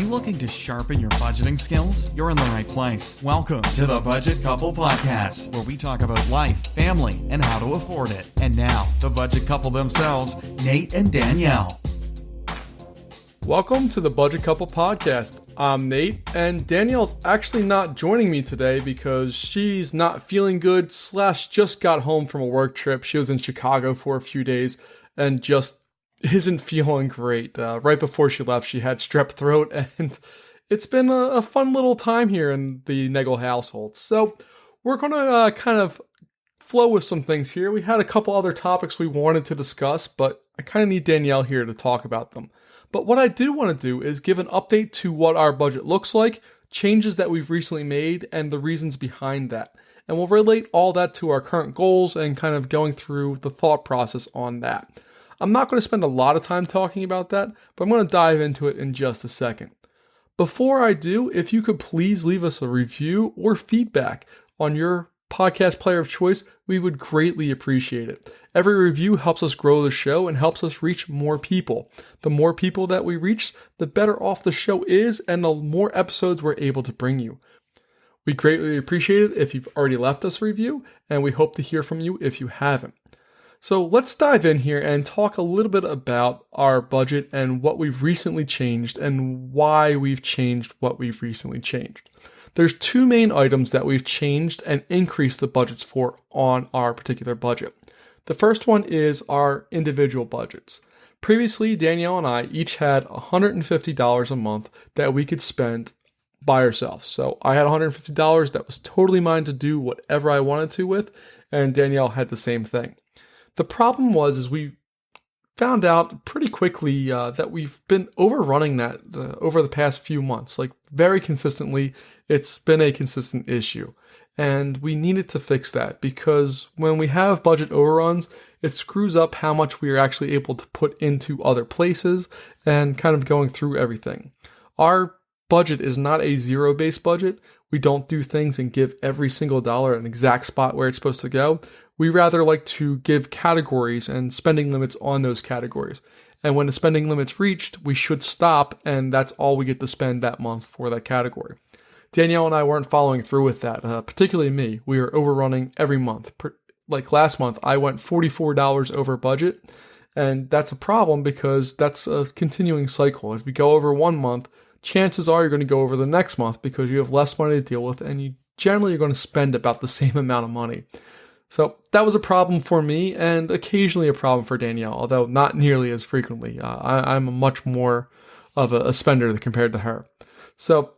you looking to sharpen your budgeting skills? You're in the right place. Welcome to the Budget Couple Podcast, where we talk about life, family, and how to afford it. And now, the Budget Couple themselves, Nate and Danielle. Welcome to the Budget Couple Podcast. I'm Nate, and Danielle's actually not joining me today because she's not feeling good / just got home from a work trip. She was in Chicago for a few days and just isn't feeling great. Right before she left, she had strep throat, and it's been a fun little time here in the Nagel household. So we're going to kind of flow with some things here. We had a couple other topics we wanted to discuss, but I kind of need Danielle here to talk about them. But what I do want to do is give an update to what our budget looks like, changes that we've recently made, and the reasons behind that. And we'll relate all that to our current goals and kind of going through the thought process on that. I'm not going to spend a lot of time talking about that, but I'm going to dive into it in just a second. Before I do, if you could please leave us a review or feedback on your podcast player of choice, we would greatly appreciate it. Every review helps us grow the show and helps us reach more people. The more people that we reach, the better off the show is and the more episodes we're able to bring you. We greatly appreciate it if you've already left us a review, and we hope to hear from you if you haven't. So let's dive in here and talk a little bit about our budget and what we've recently changed and why we've changed what we've recently changed. There's two main items that we've changed and increased the budgets for on our particular budget. The first one is our individual budgets. Previously, Danielle and I each had $150 a month that we could spend by ourselves. So I had $150 that was totally mine to do whatever I wanted to with, and Danielle had the same thing. The problem was we found out pretty quickly that we've been overrunning that over the past few months. Like very consistently, it's been a consistent issue. And we needed to fix that because when we have budget overruns, it screws up how much we are actually able to put into other places and kind of going through everything. Our budget is not a zero-based budget. We don't do things and give every single dollar an exact spot where it's supposed to go. We rather like to give categories and spending limits on those categories. And when the spending limit's reached, we should stop, and that's all we get to spend that month for that category. Danielle and I weren't following through with that, particularly me. We were overrunning every month. Like last month, I went $44 over budget, and that's a problem because that's a continuing cycle. If we go over one month, chances are you're going to go over the next month because you have less money to deal with, and you generally are going to spend about the same amount of money. So that was a problem for me and occasionally a problem for Danielle, although not nearly as frequently. I'm a much more of a spender compared to her. So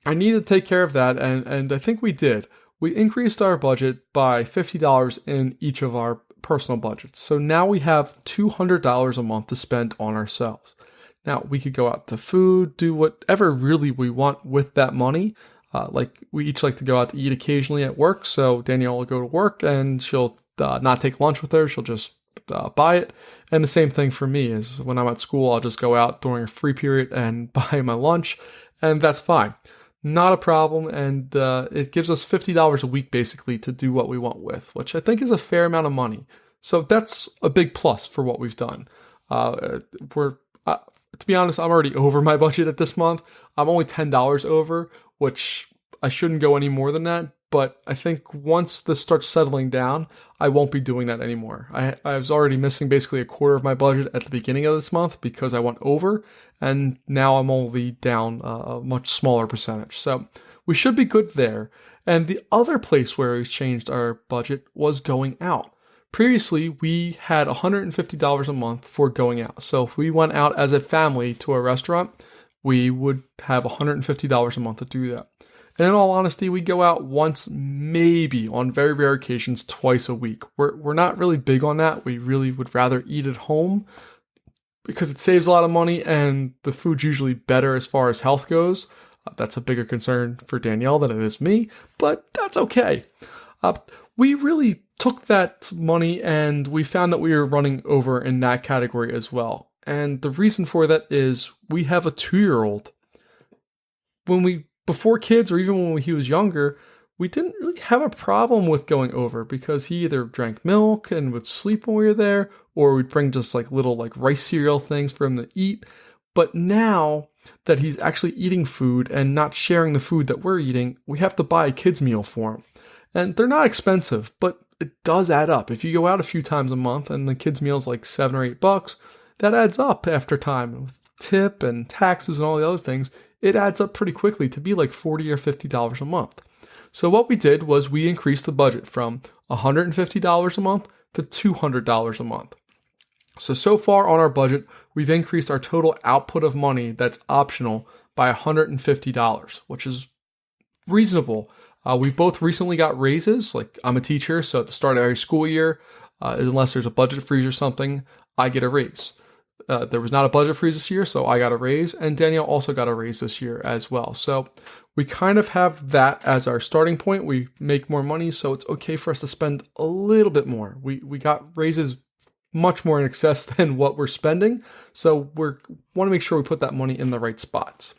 I needed to take care of that, and I think we did. We increased our budget by $50 in each of our personal budgets. So now we have $200 a month to spend on ourselves. Now, we could go out to food, do whatever really we want with that money. Like we each like to go out to eat occasionally at work. So Danielle will go to work and she'll not take lunch with her. She'll just buy it. And the same thing for me is when I'm at school, I'll just go out during a free period and buy my lunch. And that's fine. Not a problem. And it gives us $50 a week basically to do what we want with, which I think is a fair amount of money. So that's a big plus for what we've done. To be honest, I'm already over my budget at this month. I'm only $10 over, which I shouldn't go any more than that. But I think once this starts settling down, I won't be doing that anymore. I was already missing basically a quarter of my budget at the beginning of this month because I went over. And now I'm only down a much smaller percentage. So we should be good there. And the other place where we changed our budget was going out. Previously, we had $150 a month for going out. So if we went out as a family to a restaurant, we would have $150 a month to do that. And in all honesty, we go out once, maybe on very rare occasions, twice a week. We're not really big on that. We really would rather eat at home because it saves a lot of money and the food's usually better as far as health goes. That's a bigger concern for Danielle than it is me, but that's okay. We really took that money and we found that we were running over in that category as well. And the reason for that is we have a 2-year-old. Before kids or even when he was younger, we didn't really have a problem with going over because he either drank milk and would sleep when we were there, or we'd bring just little rice cereal things for him to eat. But now that he's actually eating food and not sharing the food that we're eating, we have to buy a kid's meal for him. And they're not expensive, but it does add up. If you go out a few times a month and the kid's meal's like $7 or $8, that adds up after time. With tip and taxes and all the other things, it adds up pretty quickly to be like $40 or $50 a month. So what we did was we increased the budget from $150 a month to $200 a month. So far on our budget, we've increased our total output of money that's optional by $150, which is reasonable. We both recently got raises. Like, I'm a teacher, so at the start of every school year, unless there's a budget freeze or something, I get a raise. There was not a budget freeze this year, so I got a raise, and Danielle also got a raise this year as well. So we kind of have that as our starting point. We make more money, so it's okay for us to spend a little bit more. We got raises much more in excess than what we're spending, so we want to make sure we put that money in the right spots.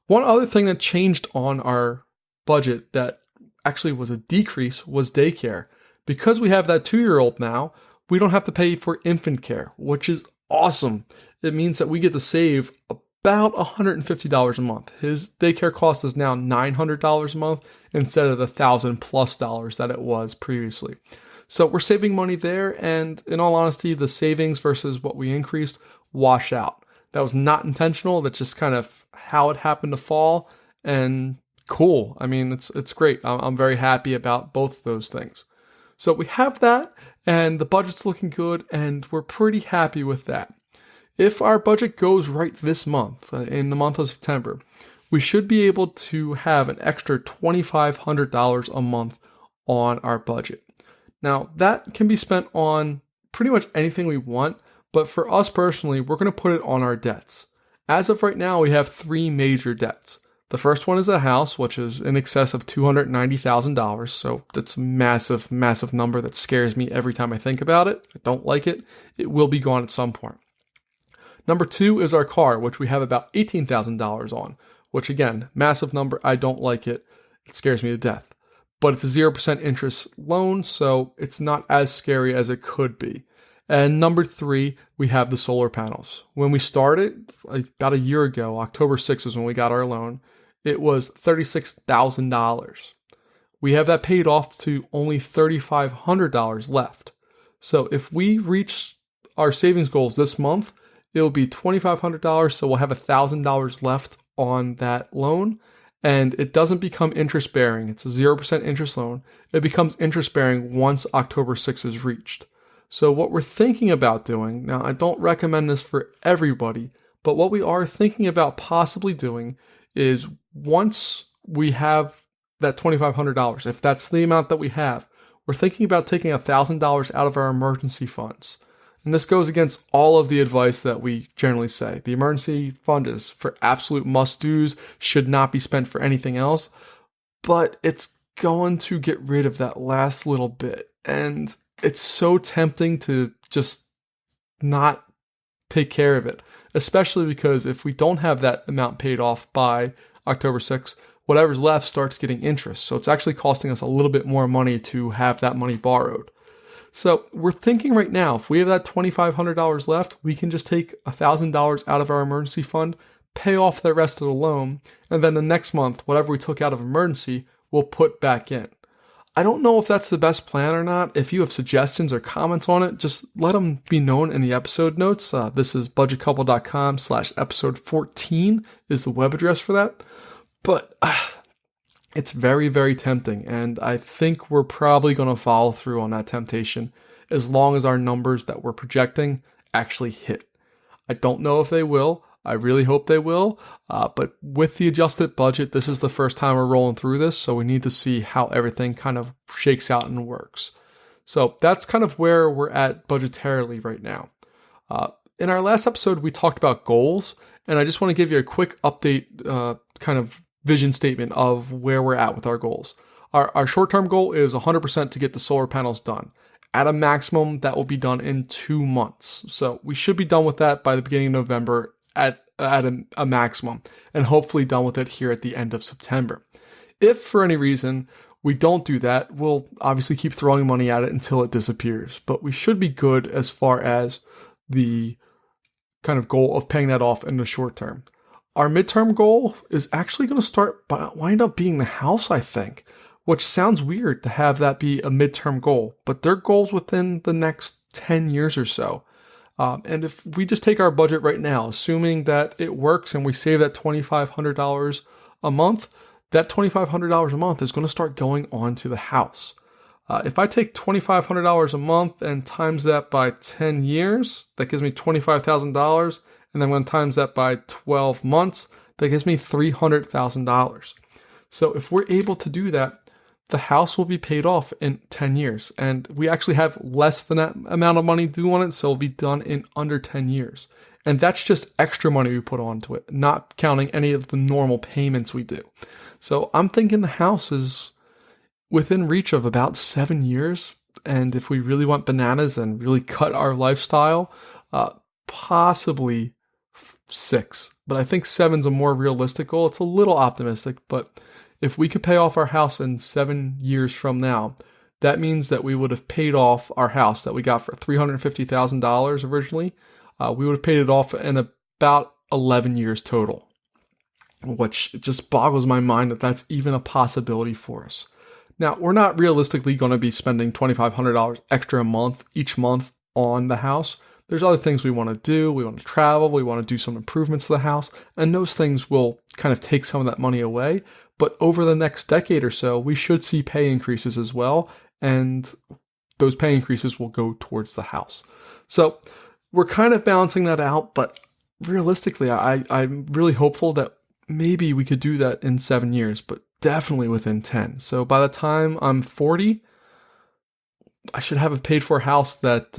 One other thing that changed on our budget that actually was a decrease was daycare. Because we have that 2-year-old now, we don't have to pay for infant care, which is awesome. It means that we get to save about $150 a month. His daycare cost is now $900 a month instead of the $1,000+ that it was previously. So we're saving money there, and in all honesty, the savings versus what we increased wash out. That was not intentional. That's just kind of how it happened to fall, and cool. I mean, it's great. I'm very happy about both of those things. So we have that, and the budget's looking good, and we're pretty happy with that. If our budget goes right this month, in the month of September, we should be able to have an extra $2,500 a month on our budget. Now, that can be spent on pretty much anything we want, but for us personally, we're going to put it on our debts. As of right now, we have 3 major debts. The first one is a house, which is in excess of $290,000, so that's a massive, massive number that scares me every time I think about it. I don't like it. It will be gone at some point. Number 2 is our car, which we have about $18,000 on, which again, massive number. I don't like it. It scares me to death. But it's a 0% interest loan, so it's not as scary as it could be. And number 3, we have the solar panels. When we started, about a year ago, October 6th was when we got our loan, it was $36,000. We have that paid off to only $3,500 left. So if we reach our savings goals this month, it will be $2,500, so we'll have $1,000 left on that loan. And it doesn't become interest bearing. It's a 0% interest loan. It becomes interest bearing once October 6th is reached. So what we're thinking about doing, now I don't recommend this for everybody, but what we are thinking about possibly doing is once we have that $2,500, if that's the amount that we have, we're thinking about taking $1,000 out of our emergency funds. And this goes against all of the advice that we generally say. The emergency fund is for absolute must-dos, should not be spent for anything else, but it's going to get rid of that last little bit. And it's so tempting to just not take care of it, especially because if we don't have that amount paid off by October 6th, whatever's left starts getting interest. So it's actually costing us a little bit more money to have that money borrowed. So we're thinking right now, if we have that $2,500 left, we can just take $1,000 out of our emergency fund, pay off the rest of the loan, and then the next month, whatever we took out of emergency, we'll put back in. I don't know if that's the best plan or not. If you have suggestions or comments on it, just let them be known in the episode notes. This is budgetcouple.com/episode 14 is the web address for that. But it's very, very tempting, and I think we're probably going to follow through on that temptation as long as our numbers that we're projecting actually hit. I don't know if they will. I really hope they will, but with the adjusted budget, this is the first time we're rolling through this, so we need to see how everything kind of shakes out and works. So that's kind of where we're at budgetarily right now. In our last episode, we talked about goals, and I just want to give you a quick update, kind of vision statement of where we're at with our goals. Our short-term goal is 100% to get the solar panels done. At a maximum, that will be done in 2 months. So we should be done with that by the beginning of November at a maximum, and hopefully done with it here at the end of September. If for any reason we don't do that, we'll obviously keep throwing money at it until it disappears. But we should be good as far as the kind of goal of paying that off in the short term. Our midterm goal is actually going to wind up being the house, I think, which sounds weird to have that be a midterm goal, but they're goals within the next 10 years or so. And if we just take our budget right now, assuming that it works and we save that $2,500 a month, that $2,500 a month is going to start going on to the house. If I take $2,500 a month and times that by 10 years, that gives me $25,000. And then I'm going to times that by 12 months, that gives me $300,000. So if we're able to do that, the house will be paid off in 10 years. And we actually have less than that amount of money due on it, so it'll be done in under 10 years. And that's just extra money we put onto it, not counting any of the normal payments we do. So I'm thinking the house is within reach of about 7 years. And if we really want bananas and really cut our lifestyle, possibly 6. But I think 7's a more realistic goal. It's a little optimistic, but if we could pay off our house in 7 years from now, that means that we would have paid off our house that we got for $350,000 originally. We would have paid it off in about 11 years total, which just boggles my mind that that's even a possibility for us. Now, we're not realistically going to be spending $2,500 extra a month each month on the house. There's other things we want to do. We want to travel. We want to do some improvements to the house. And those things will kind of take some of that money away. But over the next decade or so, we should see pay increases as well. And those pay increases will go towards the house. So we're kind of balancing that out. But realistically, I'm really hopeful that maybe we could do that in 7 years, but definitely within 10. So by the time I'm 40, I should have a paid for house that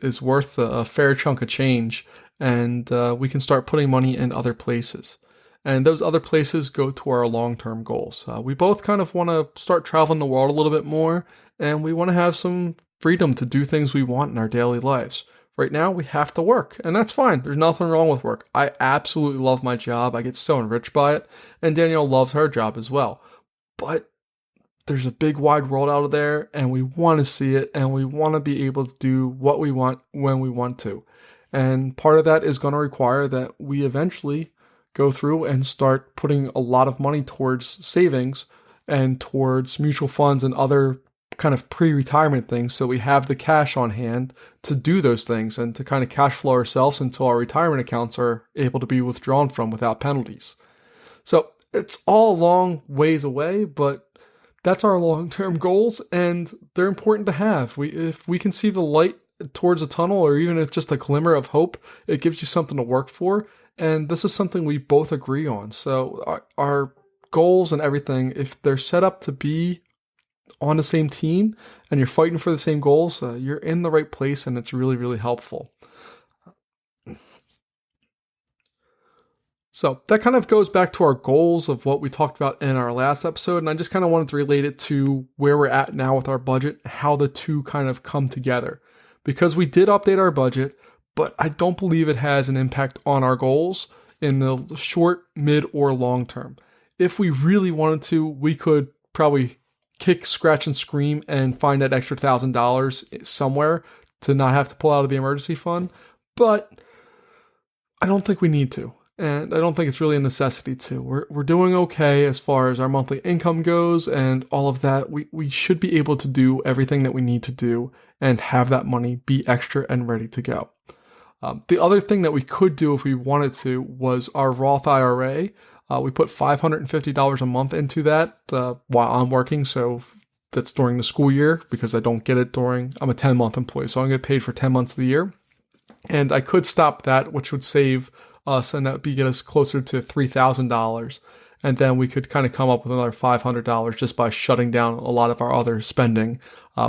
is worth a fair chunk of change, and we can start putting money in other places. And those other places go to our long-term goals. We both kind of want to start traveling the world a little bit more, and we want to have some freedom to do things we want in our daily lives. Right now, we have to work, and that's fine. There's nothing wrong with work. I absolutely love my job. I get so enriched by it, and Danielle loves her job as well. But there's a big wide world out there, and we want to see it, and we want to be able to do what we want when we want to. And part of that is going to require that we eventually go through and start putting a lot of money towards savings and towards mutual funds and other kind of pre-retirement things, so we have the cash on hand to do those things and to kind of cash flow ourselves until our retirement accounts are able to be withdrawn from without penalties. So it's all a long ways away, but that's our long-term goals, and they're important to have. If we can see the light towards a tunnel, or even if just a glimmer of hope, it gives you something to work for, and this is something we both agree on. So our goals and everything, if they're set up to be on the same team and you're fighting for the same goals, you're in the right place, and it's really, really helpful. So that kind of goes back to our goals of what we talked about in our last episode. And I just kind of wanted to relate it to where we're at now with our budget, how the two kind of come together. Because we did update our budget, but I don't believe it has an impact on our goals in the short, mid, or long term. If we really wanted to, we could probably kick, scratch, and scream and find that extra $1,000 somewhere to not have to pull out of the emergency fund. But I don't think we need to. And I don't think it's really a necessity to. We're doing okay as far as our monthly income goes and all of that. We should be able to do everything that we need to do and have that money be extra and ready to go. The other thing that we could do if we wanted to was our Roth IRA. We put $550 a month into that while I'm working. So that's during the school year, because I don't get it I'm a 10-month employee. So I'm going to get paid for 10 months of the year. And I could stop that, which would save us, and that would get us closer to $3,000. And then we could kind of come up with another $500 just by shutting down a lot of our other spending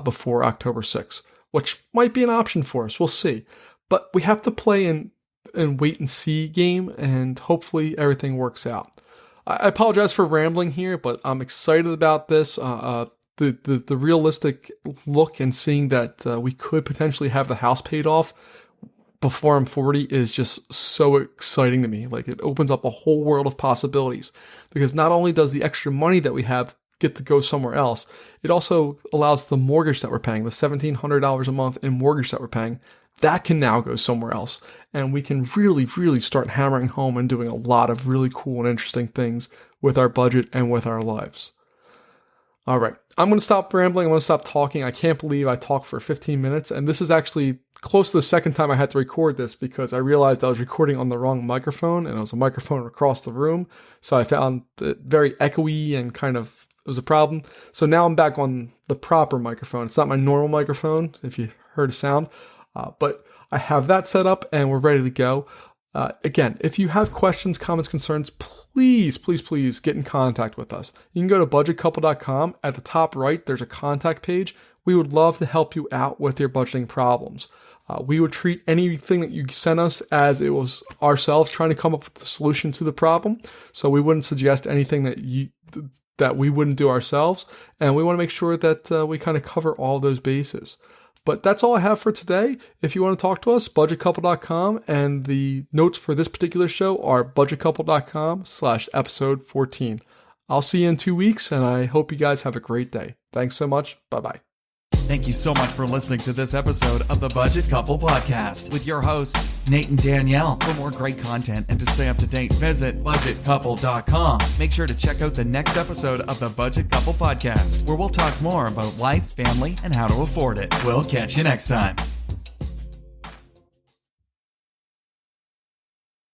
before October 6th, which might be an option for us. We'll see. But we have to play in wait and see game, and hopefully everything works out. I apologize for rambling here, but I'm excited about this. The realistic look and seeing that we could potentially have the house paid off before I'm 40 is just so exciting to me. Like, it opens up a whole world of possibilities, because not only does the extra money that we have get to go somewhere else, it also allows the mortgage that we're paying, the $1,700 a month in mortgage that we're paying, that can now go somewhere else. And we can really, really start hammering home and doing a lot of really cool and interesting things with our budget and with our lives. All right, I'm going to stop rambling. I'm going to stop talking. I can't believe I talked for 15 minutes. And this is actually close to the second time I had to record this because I realized I was recording on the wrong microphone and it was a microphone across the room. So I found it very echoey and kind of it was a problem. So now I'm back on the proper microphone. It's not my normal microphone, if you heard a sound, but I have that set up and we're ready to go. Again, if you have questions, comments, concerns, please get in contact with us. You can go to budgetcouple.com. At the top right, there's a contact page. We would love to help you out with your budgeting problems. We would treat anything that you sent us as it was ourselves trying to come up with the solution to the problem. So we wouldn't suggest anything that we wouldn't do ourselves. And we want to make sure that we kind of cover all those bases. But that's all I have for today. If you want to talk to us, budgetcouple.com, and the notes for this particular show are budgetcouple.com/episode 14. I'll see you in 2 weeks, and I hope you guys have a great day. Thanks so much. Bye-bye. Thank you so much for listening to this episode of the Budget Couple Podcast with your hosts, Nate and Danielle. For more great content and to stay up to date, visit budgetcouple.com. Make sure to check out the next episode of the Budget Couple Podcast, where we'll talk more about life, family, and how to afford it. We'll catch you next time.